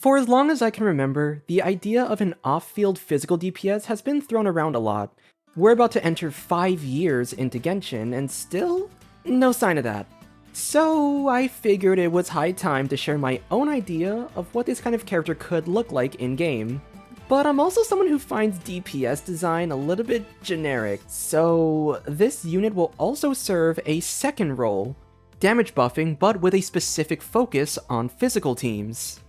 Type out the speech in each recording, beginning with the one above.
For as long as I can remember, the idea of an off-field physical DPS has been thrown around a lot. We're about to enter 5 years into Genshin, and still, no sign of that. So I figured it was high time to share my own idea of what this kind of character could look like in-game. But I'm also someone who finds DPS design a little bit generic, so this unit will also serve a second role, damage buffing, but with a specific focus on physical teams.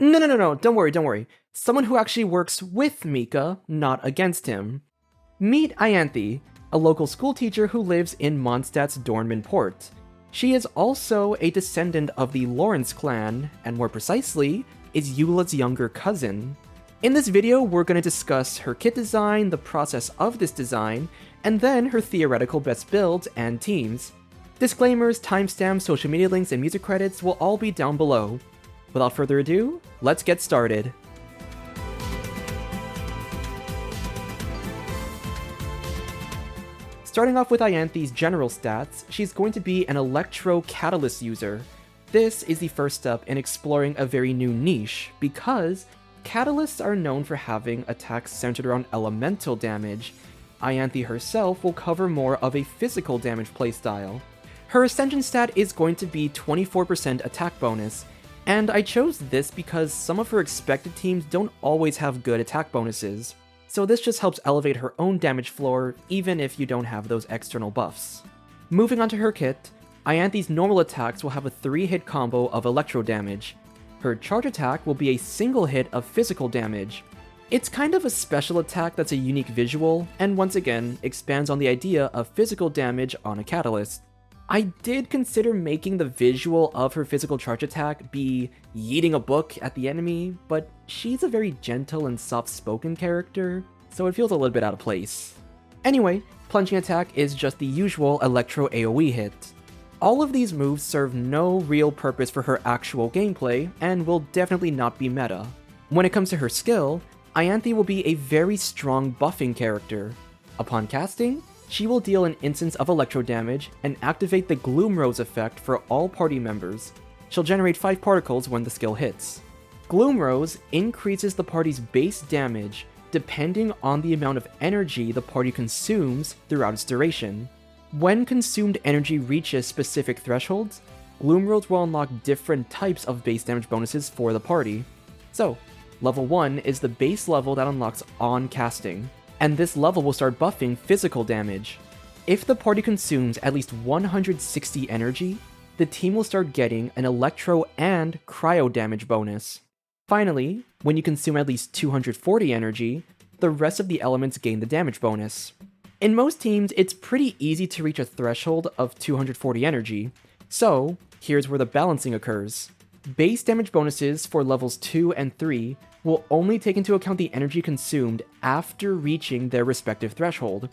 No, don't worry. Someone who actually works with Mika, not against him. Meet Ianthe, a local schoolteacher who lives in Mondstadt's Dornman port. She is also a descendant of the Lawrence clan, and more precisely, is Eula's younger cousin. In this video, we're going to discuss her kit design, the process of this design, and then her theoretical best builds and teams. Disclaimers, timestamps, social media links, and music credits will all be down below. Without further ado, let's get started. Starting off with Ianthe's general stats, she's going to be an Electro Catalyst user. This is the first step in exploring a very new niche, because Catalysts are known for having attacks centered around elemental damage. Ianthe herself will cover more of a physical damage playstyle. Her Ascension stat is going to be 24% attack bonus, and I chose this because some of her expected teams don't always have good attack bonuses, so this just helps elevate her own damage floor even if you don't have those external buffs. Moving on to her kit, Ianthe's normal attacks will have a 3-hit combo of electro damage. Her charge attack will be a single hit of physical damage. It's kind of a special attack that's a unique visual, and once again, expands on the idea of physical damage on a catalyst. I did consider making the visual of her physical charge attack be yeeting a book at the enemy, but she's a very gentle and soft-spoken character, so it feels a little bit out of place. Anyway, plunging attack is just the usual electro AoE hit. All of these moves serve no real purpose for her actual gameplay, and will definitely not be meta. When it comes to her skill, Ianthe will be a very strong buffing character. Upon casting, she will deal an instance of electro damage and activate the Gloom Rose effect for all party members. She'll generate 5 particles when the skill hits. Gloom Rose increases the party's base damage depending on the amount of energy the party consumes throughout its duration. When consumed energy reaches specific thresholds, Gloom Rose will unlock different types of base damage bonuses for the party. So, level 1 is the base level that unlocks on casting, and this level will start buffing physical damage. If the party consumes at least 160 energy, the team will start getting an electro and cryo damage bonus. Finally, when you consume at least 240 energy, the rest of the elements gain the damage bonus. In most teams, it's pretty easy to reach a threshold of 240 energy, so here's where the balancing occurs. Base damage bonuses for levels 2 and 3 will only take into account the energy consumed after reaching their respective threshold.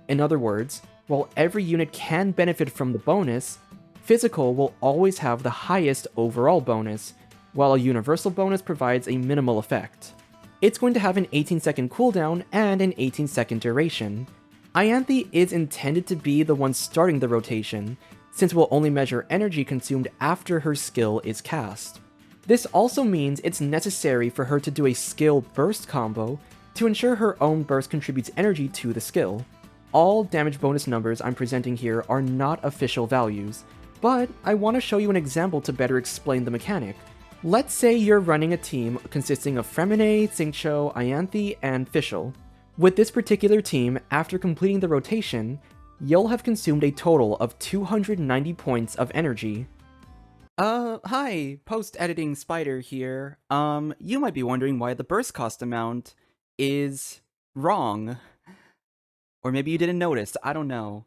In other words, while every unit can benefit from the bonus, physical will always have the highest overall bonus, while a universal bonus provides a minimal effect. It's going to have an 18-second cooldown and an 18-second duration. Ianthe is intended to be the one starting the rotation, since it will only measure energy consumed after her skill is cast. This also means it's necessary for her to do a skill burst combo to ensure her own burst contributes energy to the skill. All damage bonus numbers I'm presenting here are not official values, but I want to show you an example to better explain the mechanic. Let's say you're running a team consisting of Freminet, Xingqiu, Ianthe, and Fischl. With this particular team, after completing the rotation, you'll have consumed a total of 290 points of energy. Hi, post-editing Spider here. You might be wondering why the burst cost amount is wrong. Or maybe you didn't notice, I don't know.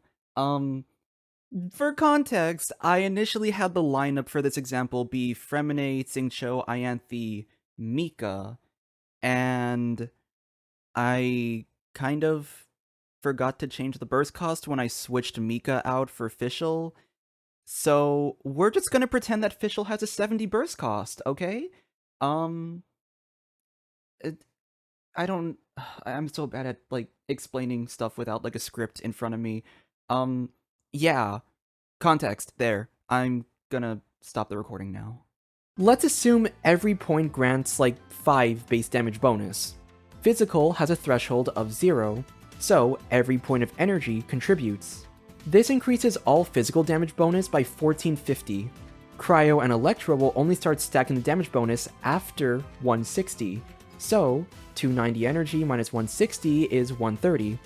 For context, I initially had the lineup for this example be Freminet, Xingqiu, Ianthe, Mika, and I kind of forgot to change the burst cost when I switched Mika out for Fischl. So we're just gonna pretend that Fischl has a 70 burst cost, okay? It, I don't. I'm so bad at like explaining stuff without like a script in front of me. Yeah. Context there. I'm gonna stop the recording now. Let's assume every point grants like 5 base damage bonus. Physical has a threshold of 0, so every point of energy contributes. This increases all physical damage bonus by 1450. Cryo and Electro will only start stacking the damage bonus after 160, so 290 energy minus 160 is 130.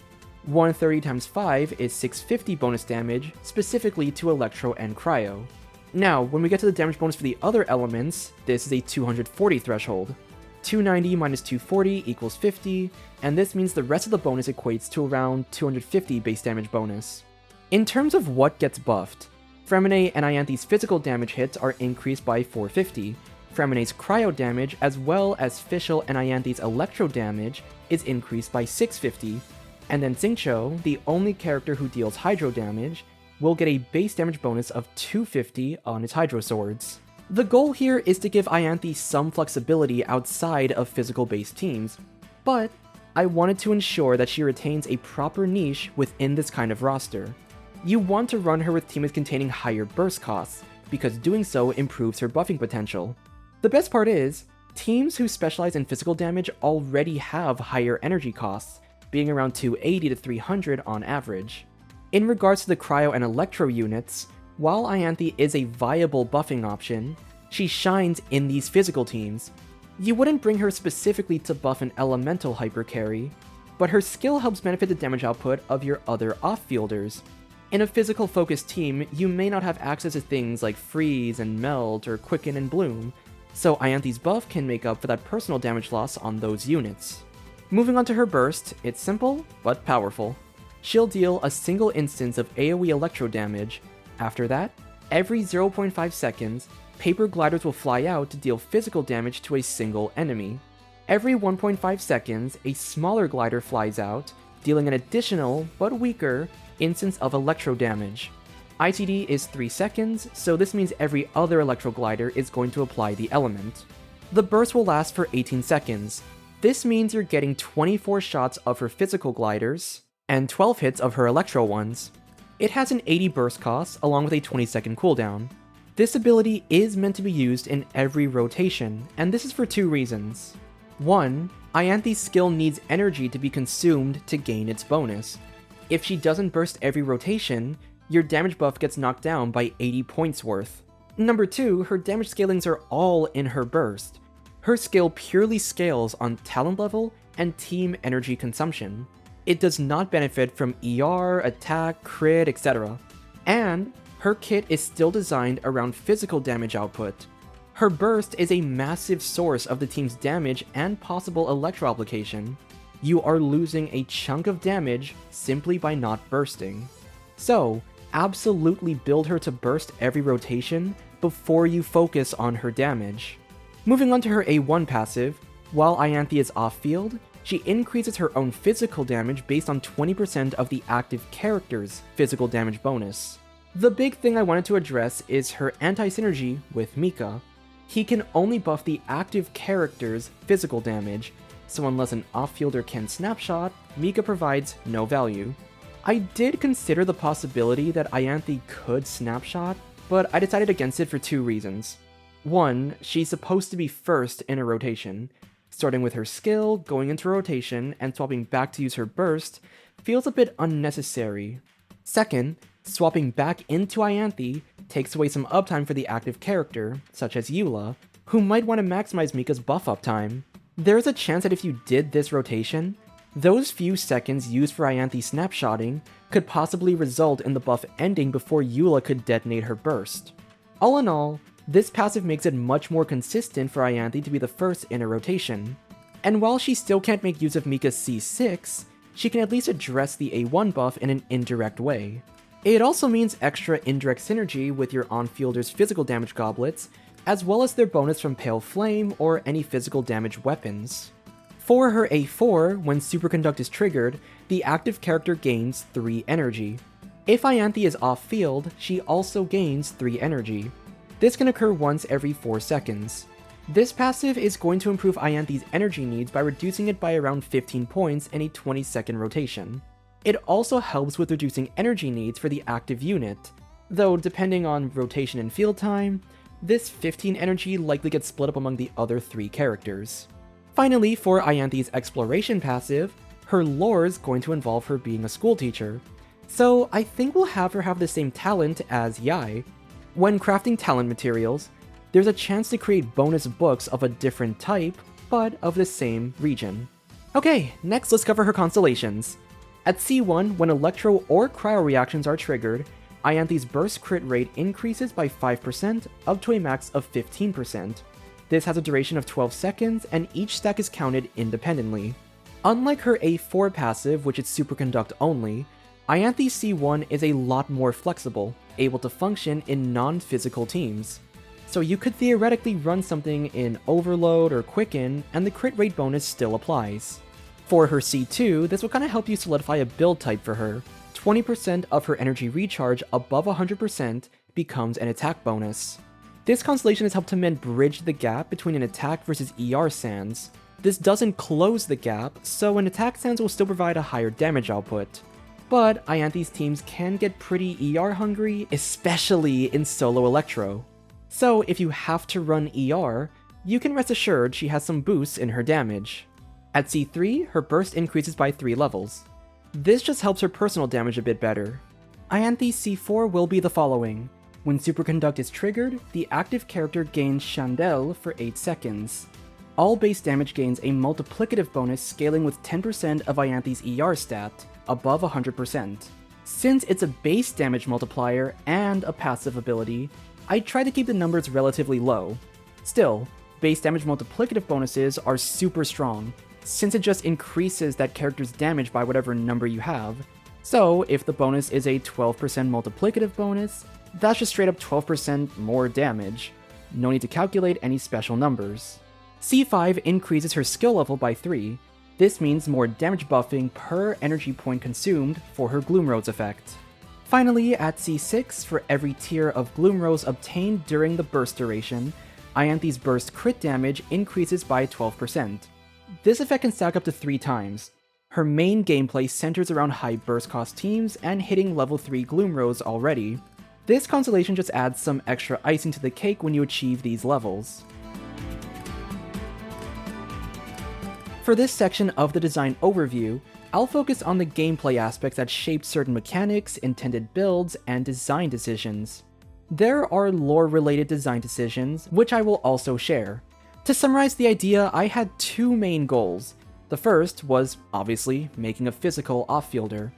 130 times 5 is 650 bonus damage, specifically to Electro and Cryo. Now, when we get to the damage bonus for the other elements, this is a 240 threshold. 290 minus 240 equals 50, and this means the rest of the bonus equates to around 250 base damage bonus. In terms of what gets buffed, Freminet and Ianthe's physical damage hits are increased by 450, Freminet's cryo damage as well as Fischl and Ianthe's electro damage is increased by 650, and then Xingqiu, the only character who deals hydro damage, will get a base damage bonus of 250 on its hydro swords. The goal here is to give Ianthe some flexibility outside of physical-based teams, but I wanted to ensure that she retains a proper niche within this kind of roster. You want to run her with teams containing higher burst costs, because doing so improves her buffing potential. The best part is, teams who specialize in physical damage already have higher energy costs, being around 280 to 300 on average. In regards to the cryo and electro units, while Ianthe is a viable buffing option, she shines in these physical teams. You wouldn't bring her specifically to buff an elemental hyper carry, but her skill helps benefit the damage output of your other off-fielders. In a physical focused team, you may not have access to things like freeze and melt or quicken and bloom, so Ianthe's buff can make up for that personal damage loss on those units. Moving on to her burst, it's simple but powerful. She'll deal a single instance of AoE electro damage. After that, every 0.5 seconds, paper gliders will fly out to deal physical damage to a single enemy. Every 1.5 seconds, a smaller glider flies out, dealing an additional, but weaker, instance of electro damage. ITD is 3 seconds, so this means every other electro glider is going to apply the element. The burst will last for 18 seconds. This means you're getting 24 shots of her physical gliders, and 12 hits of her electro ones. It has an 80 burst cost, along with a 20-second cooldown. This ability is meant to be used in every rotation, and this is for 2 reasons. 1, Ianthe's skill needs energy to be consumed to gain its bonus. If she doesn't burst every rotation, your damage buff gets knocked down by 80 points worth. Number 2, her damage scalings are all in her burst. Her skill purely scales on talent level and team energy consumption. It does not benefit from ER, attack, crit, etc. And her kit is still designed around physical damage output. Her burst is a massive source of the team's damage and possible electro application. You are losing a chunk of damage simply by not bursting. So, absolutely build her to burst every rotation before you focus on her damage. Moving on to her A1 passive, while Ianthe is off-field, she increases her own physical damage based on 20% of the active character's physical damage bonus. The big thing I wanted to address is her anti-synergy with Mika. He can only buff the active character's physical damage, so unless an off-fielder can snapshot, Mika provides no value. I did consider the possibility that Ianthe could snapshot, but I decided against it for 2 reasons. 1, she's supposed to be first in a rotation. Starting with her skill, going into rotation, and swapping back to use her burst feels a bit unnecessary. Second, swapping back into Ianthe takes away some uptime for the active character, such as Eula, who might want to maximize Mika's buff uptime. There's a chance that if you did this rotation, those few seconds used for Ianthe snapshotting could possibly result in the buff ending before Eula could detonate her burst. All in all, this passive makes it much more consistent for Ianthe to be the first in a rotation. And while she still can't make use of Mika's C6, she can at least address the A1 buff in an indirect way. It also means extra indirect synergy with your on-fielder's physical damage goblets, as well as their bonus from Pale Flame or any physical damage weapons. For her A4, when Superconduct is triggered, the active character gains 3 energy. If Ianthe is off-field, she also gains 3 energy. This can occur once every 4 seconds. This passive is going to improve Ianthe's energy needs by reducing it by around 15 points in a 20-second rotation. It also helps with reducing energy needs for the active unit, though depending on rotation and field time, This 15 energy likely gets split up among the other 3 characters. Finally, for Ianthe's exploration passive, her lore is going to involve her being a schoolteacher. So I think we'll have her have the same talent as Yae. When crafting talent materials, there's a chance to create bonus books of a different type, but of the same region. Okay, next let's cover her constellations. At C1, when electro or cryo reactions are triggered, Ianthe's burst crit rate increases by 5% up to a max of 15%. This has a duration of 12 seconds, and each stack is counted independently. Unlike her A4 passive, which is superconduct only, Ianthe's C1 is a lot more flexible, able to function in non-physical teams. So you could theoretically run something in Overload or Quicken, and the crit rate bonus still applies. For her C2, this will kind of help you solidify a build type for her. 20% of her energy recharge above 100% becomes an attack bonus. This constellation has helped to men bridge the gap between an attack versus ER sans. This doesn't close the gap, so an attack sans will still provide a higher damage output. But Ianthe's teams can get pretty ER hungry, especially in solo electro. So if you have to run ER, you can rest assured she has some boosts in her damage. At C3, her burst increases by 3 levels. This just helps her personal damage a bit better. Ianthe's C4 will be the following. When Superconduct is triggered, the active character gains Chandelle for 8 seconds. All base damage gains a multiplicative bonus scaling with 10% of Ianthe's ER stat, above 100%. Since it's a base damage multiplier and a passive ability, I try to keep the numbers relatively low. Still, base damage multiplicative bonuses are super strong, since it just increases that character's damage by whatever number you have. So if the bonus is a 12% multiplicative bonus, that's just straight up 12% more damage. No need to calculate any special numbers. C5 increases her skill level by 3. This means more damage buffing per energy point consumed for her Gloom Rose effect. Finally, at C6, for every tier of Gloom Rose obtained during the burst duration, Ianthe's burst crit damage increases by 12%. This effect can stack up to 3 times. Her main gameplay centers around high burst cost teams and hitting level 3 Gloom Rose already. This constellation just adds some extra icing to the cake when you achieve these levels. For this section of the design overview, I'll focus on the gameplay aspects that shape certain mechanics, intended builds, and design decisions. There are lore-related design decisions, which I will also share. To summarize the idea, I had 2 main goals. The first was, obviously, making a physical off-fielder.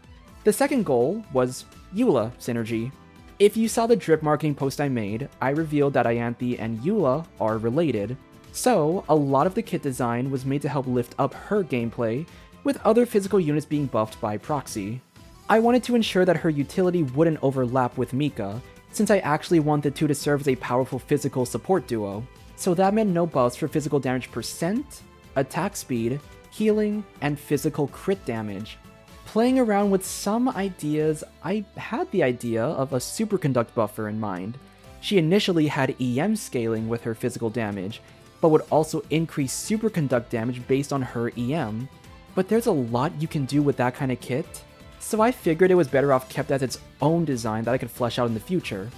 The second goal was Eula synergy. If you saw the drip marketing post I made, I revealed that Ianthe and Eula are related. So, a lot of the kit design was made to help lift up her gameplay, with other physical units being buffed by proxy. I wanted to ensure that her utility wouldn't overlap with Mika, since I actually want the two to serve as a powerful physical support duo. So that meant no buffs for physical damage percent, attack speed, healing, and physical crit damage. Playing around with some ideas, I had the idea of a superconduct buffer in mind. She initially had EM scaling with her physical damage, but would also increase superconduct damage based on her EM. But there's a lot you can do with that kind of kit, so I figured it was better off kept as its own design that I could flesh out in the future.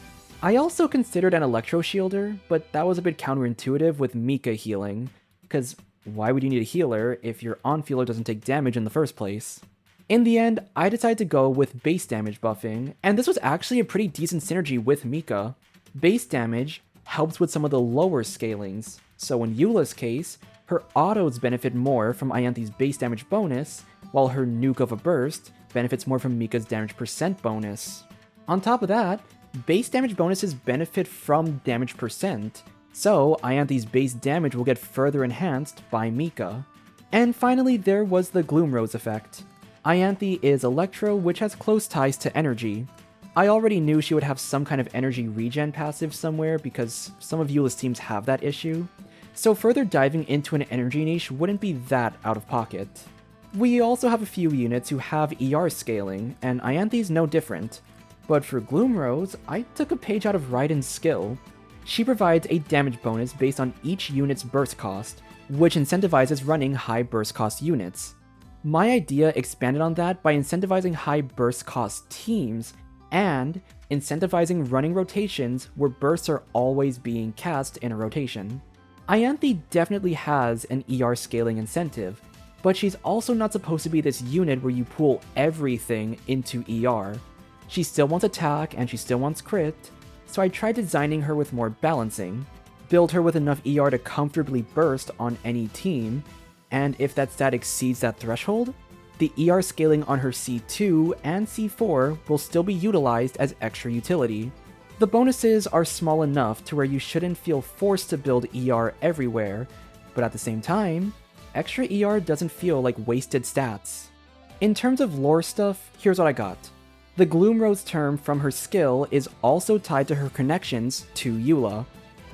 I also considered an Electro Shielder, but that was a bit counterintuitive with Mika healing, because why would you need a healer if your on-fielder doesn't take damage in the first place? In the end, I decided to go with base damage buffing, and this was actually a pretty decent synergy with Mika. Base damage helps with some of the lower scalings, so in Eula's case, her autos benefit more from Ianthe's base damage bonus, while her Nuke of a Burst benefits more from Mika's damage percent bonus. On top of that, base damage bonuses benefit from damage percent, so Ianthe's base damage will get further enhanced by Mika. And finally, there was the Gloom Rose effect. Ianthe is Electro, which has close ties to energy. I already knew she would have some kind of energy regen passive somewhere because some of Eula's teams have that issue, so further diving into an energy niche wouldn't be that out of pocket. We also have a few units who have ER scaling, and Ianthe's no different. But for Gloom Rose, I took a page out of Raiden's skill. She provides a damage bonus based on each unit's burst cost, which incentivizes running high burst cost units. My idea expanded on that by incentivizing high burst cost teams, and incentivizing running rotations where bursts are always being cast in a rotation. Ianthe definitely has an ER scaling incentive, but she's also not supposed to be this unit where you pool everything into ER. She still wants attack and she still wants crit, so I tried designing her with more balancing. Build her with enough ER to comfortably burst on any team, and if that stat exceeds that threshold, the ER scaling on her C2 and C4 will still be utilized as extra utility. The bonuses are small enough to where you shouldn't feel forced to build ER everywhere, but at the same time, extra ER doesn't feel like wasted stats. In terms of lore stuff, here's what I got. The Gloom Rose term from her skill is also tied to her connections to Eula.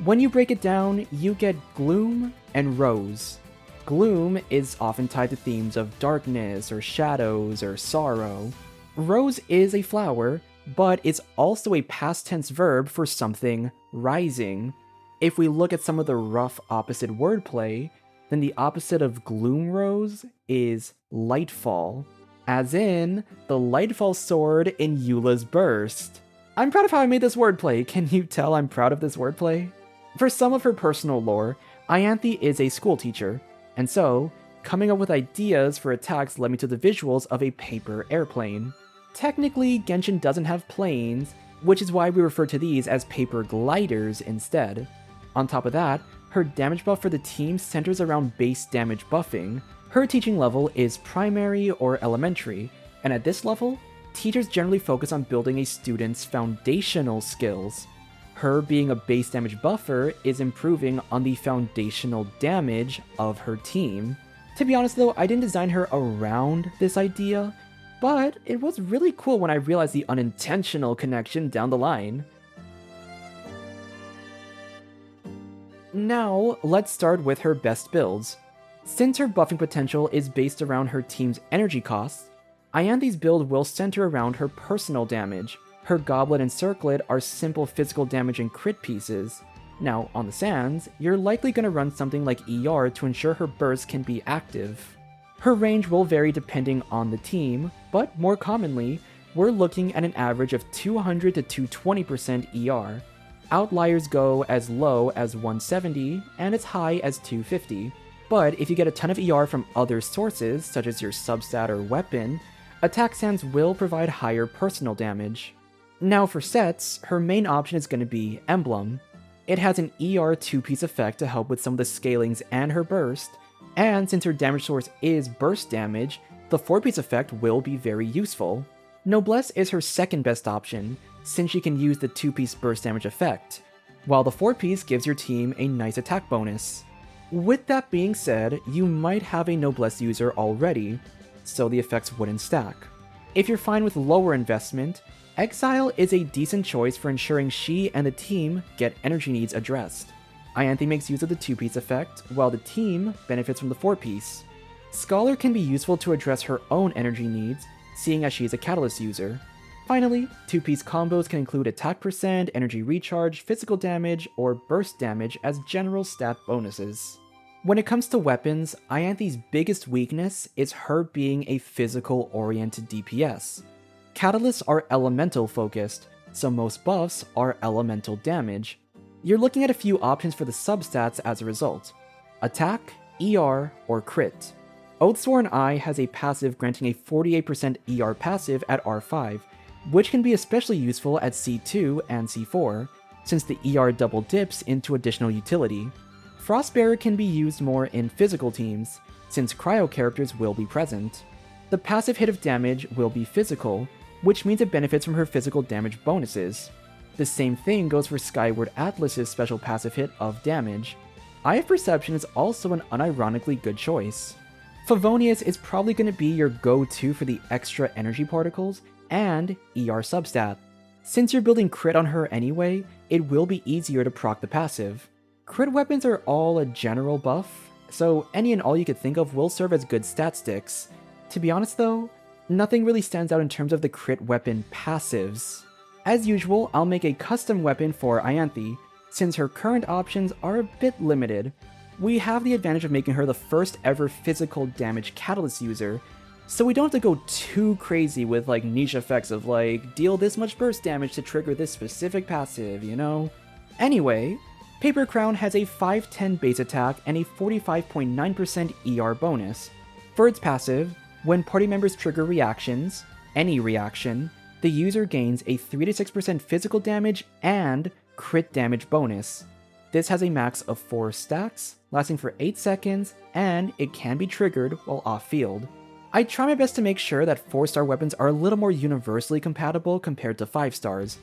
When you break it down, you get Gloom and Rose. Gloom is often tied to themes of darkness or shadows or sorrow. Rose is a flower, but it's also a past tense verb for something rising. If we look at some of the rough opposite wordplay, then the opposite of Gloom Rose is Lightfall, as in the Lightfall sword in Eula's burst. I'm proud of how I made this wordplay. Can you tell I'm proud of this wordplay? For some of her personal lore, Ianthe is a school teacher, and so, coming up with ideas for attacks led me to the visuals of a paper airplane. Technically, Genshin doesn't have planes, which is why we refer to these as paper gliders instead. On top of that, her damage buff for the team centers around base damage buffing. Her teaching level is primary or elementary, and at this level, teachers generally focus on building a student's foundational skills. Her being a base damage buffer is improving on the foundational damage of her team. To be honest though, I didn't design her around this idea, but it was really cool when I realized the unintentional connection down the line. Now, let's start with her best builds. Since her buffing potential is based around her team's energy costs, Ianthe's build will center around her personal damage. Her Goblet and Circlet are simple physical damage and crit pieces. Now, on the Sands, you're likely going to run something like ER to ensure her burst can be active. Her range will vary depending on the team, but more commonly, we're looking at an average of 200 to 220% ER. Outliers go as low as 170 and as high as 250. But if you get a ton of ER from other sources, such as your substat or weapon, attack sands will provide higher personal damage. Now for sets, her main option is going to be Emblem. It has an ER 2-piece effect to help with some of the scalings and her burst, and since her damage source is burst damage, the 4-piece effect will be very useful. Noblesse is her second best option, since she can use the 2-piece burst damage effect, while the 4-piece gives your team a nice attack bonus. With that being said, you might have a Noblesse user already, so the effects wouldn't stack. If you're fine with lower investment, Exile is a decent choice for ensuring she and the team get energy needs addressed. Ianthe makes use of the 2-piece effect, while the team benefits from the 4-piece. Scholar can be useful to address her own energy needs, seeing as she is a Catalyst user. Finally, 2-piece combos can include attack percent, energy recharge, physical damage, or burst damage as general stat bonuses. When it comes to weapons, Ianthe's biggest weakness is her being a physical-oriented DPS. Catalysts are elemental focused, so most buffs are elemental damage. You're looking at a few options for the substats as a result: attack, ER, or crit. Oathsworn Eye has a passive granting a 48% ER passive at R5, which can be especially useful at C2 and C4, since the ER double dips into additional utility. Frostbearer can be used more in physical teams, since cryo characters will be present. The passive hit of damage will be physical, which means it benefits from her physical damage bonuses. The same thing goes for Skyward Atlas's special passive hit of damage. Eye of Perception is also an unironically good choice. Favonius is probably going to be your go-to for the extra energy particles and ER substat. Since you're building crit on her anyway, it will be easier to proc the passive. Crit weapons are all a general buff, so any and all you could think of will serve as good stat sticks. To be honest though, nothing really stands out in terms of the crit weapon passives. As usual, I'll make a custom weapon for Ianthe, since her current options are a bit limited. We have the advantage of making her the first ever physical damage catalyst user, So we don't have to go too crazy with like niche effects of like, deal this much burst damage to trigger this specific passive, you know? Anyway, Paper Crown has a 510 base attack and a 45.9% ER bonus. For its passive, when party members trigger reactions, any reaction, the user gains a 3-6% physical damage and crit damage bonus. This has a max of 4 stacks, lasting for 8 seconds, and it can be triggered while off-field. I try my best to make sure that 4-star weapons are a little more universally compatible compared to 5 stars.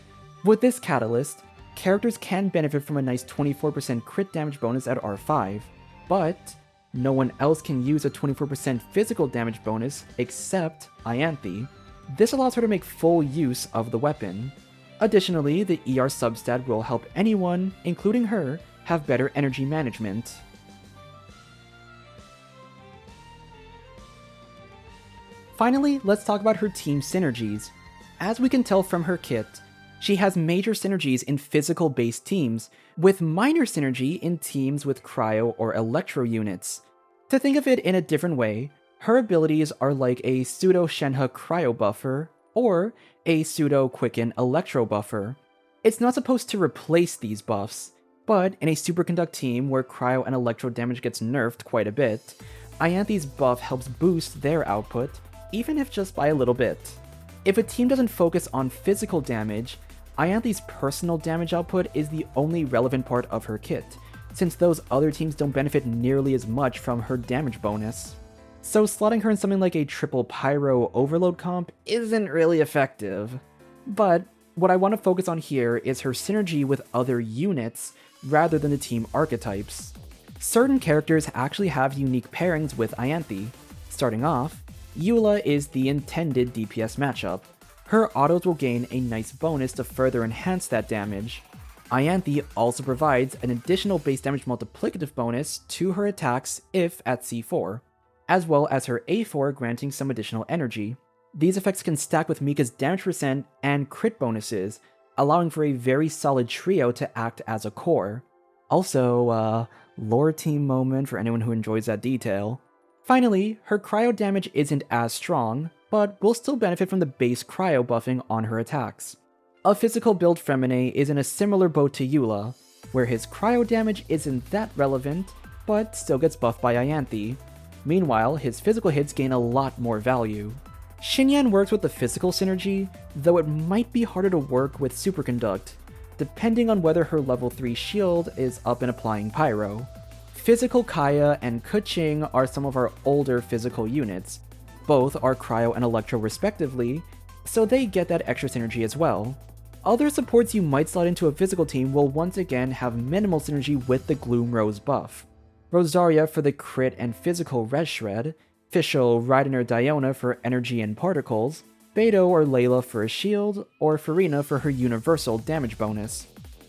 With this catalyst, characters can benefit from a nice 24% crit damage bonus at R5, but no one else can use a 24% physical damage bonus except Ianthe. This allows her to make full use of the weapon. Additionally, the ER substat will help anyone, including her, have better energy management. Finally, let's talk about her team synergies. As we can tell from her kit, she has major synergies in physical-based teams, with minor synergy in teams with cryo or electro units. To think of it in a different way, her abilities are like a pseudo Shenhe cryo buffer, or a pseudo Quicken electro buffer. It's not supposed to replace these buffs, but in a superconduct team where cryo and electro damage gets nerfed quite a bit, Ianthe's buff helps boost their output, even if just by a little bit. If a team doesn't focus on physical damage, Ianthe's personal damage output is the only relevant part of her kit, since those other teams don't benefit nearly as much from her damage bonus. So slotting her in something like a triple pyro overload comp isn't really effective. But what I want to focus on here is her synergy with other units rather than the team archetypes. Certain characters actually have unique pairings with Ianthe. Starting off, Eula is the intended DPS matchup. Her autos will gain a nice bonus to further enhance that damage. Ianthe also provides an additional base damage multiplicative bonus to her attacks if at C4, as well as her A4 granting some additional energy. These effects can stack with Mika's damage percent and crit bonuses, allowing for a very solid trio to act as a core. Also, lore team moment for anyone who enjoys that detail. Finally, her cryo damage isn't as strong, but will still benefit from the base cryo buffing on her attacks. A physical build Freminet is in a similar boat to Eula, where his cryo damage isn't that relevant, but still gets buffed by Ianthe. Meanwhile, his physical hits gain a lot more value. Xinyan works with the physical synergy, though it might be harder to work with Superconduct, depending on whether her level 3 shield is up and applying Pyro. Physical Kaya and Keqing are some of our older physical units. Both are cryo and electro respectively, so they get that extra synergy as well. Other supports you might slot into a physical team will once again have minimal synergy with the Gloom Rose buff. Rosaria for the crit and physical res shred, Fischl, Raidener, Diona for energy and particles, Beto or Layla for a shield, or Farina for her universal damage bonus.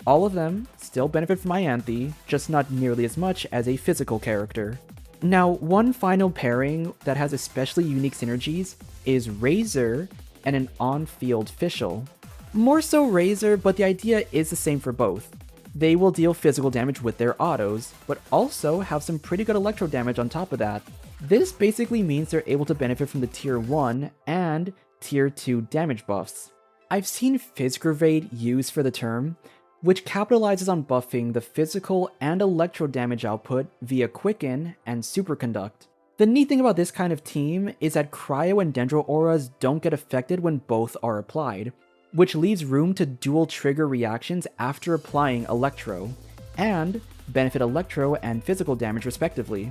All of them still benefit from Ianthe, just not nearly as much as a physical character. Now, one final pairing that has especially unique synergies is Razor and an on-field Fischl. More so Razor, but the idea is the same for both. They will deal physical damage with their autos, but also have some pretty good electro damage on top of that. This basically means they're able to benefit from the tier 1 and tier 2 damage buffs. I've seen Physgravate used for the term, which capitalizes on buffing the physical and electro damage output via Quicken and Superconduct. The neat thing about this kind of team is that Cryo and Dendro auras don't get affected when both are applied, which leaves room to dual trigger reactions after applying Electro, and benefit Electro and physical damage respectively.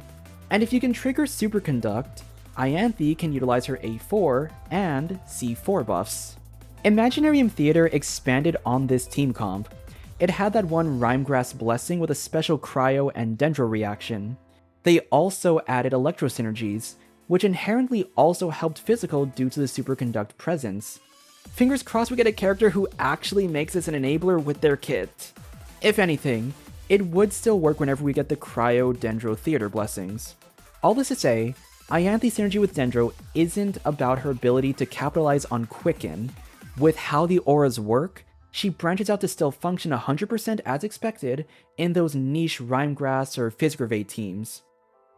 And if you can trigger Superconduct, Ianthe can utilize her A4 and C4 buffs. Imaginarium Theater expanded on this team comp. It had that one Rhymegrass Blessing with a special Cryo and Dendro reaction. They also added Electro synergies, which inherently also helped physical due to the Superconduct presence. Fingers crossed we get a character who actually makes this an enabler with their kit. If anything, it would still work whenever we get the Cryo Dendro Theater blessings. All this to say, Ianthe's synergy with Dendro isn't about her ability to capitalize on Quicken. With how the auras work, she branches out to still function 100% as expected in those niche Rhymegrass or Physgravate teams.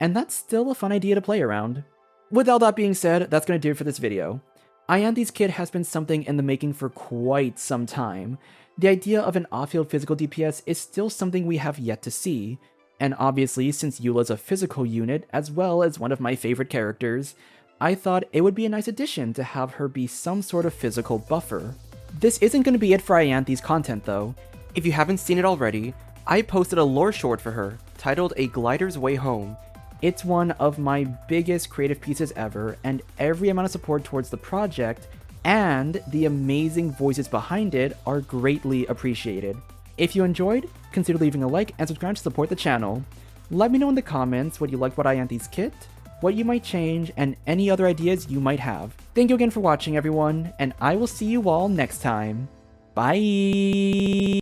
And that's still a fun idea to play around. With all that being said, that's going to do it for this video. Ianthe's kit has been something in the making for quite some time. The idea of an off-field physical DPS is still something we have yet to see, and obviously since Eula's a physical unit as well as one of my favorite characters, I thought it would be a nice addition to have her be some sort of physical buffer. This isn't going to be it for Ianthe's content though. If you haven't seen it already, I posted a lore short for her, titled A Glider's Way Home. It's one of my biggest creative pieces ever, and every amount of support towards the project and the amazing voices behind it are greatly appreciated. If you enjoyed, consider leaving a like and subscribe to support the channel. Let me know in the comments what you liked about Ianthe's kit, what you might change, and any other ideas you might have. Thank you again for watching everyone, and I will see you all next time. Bye!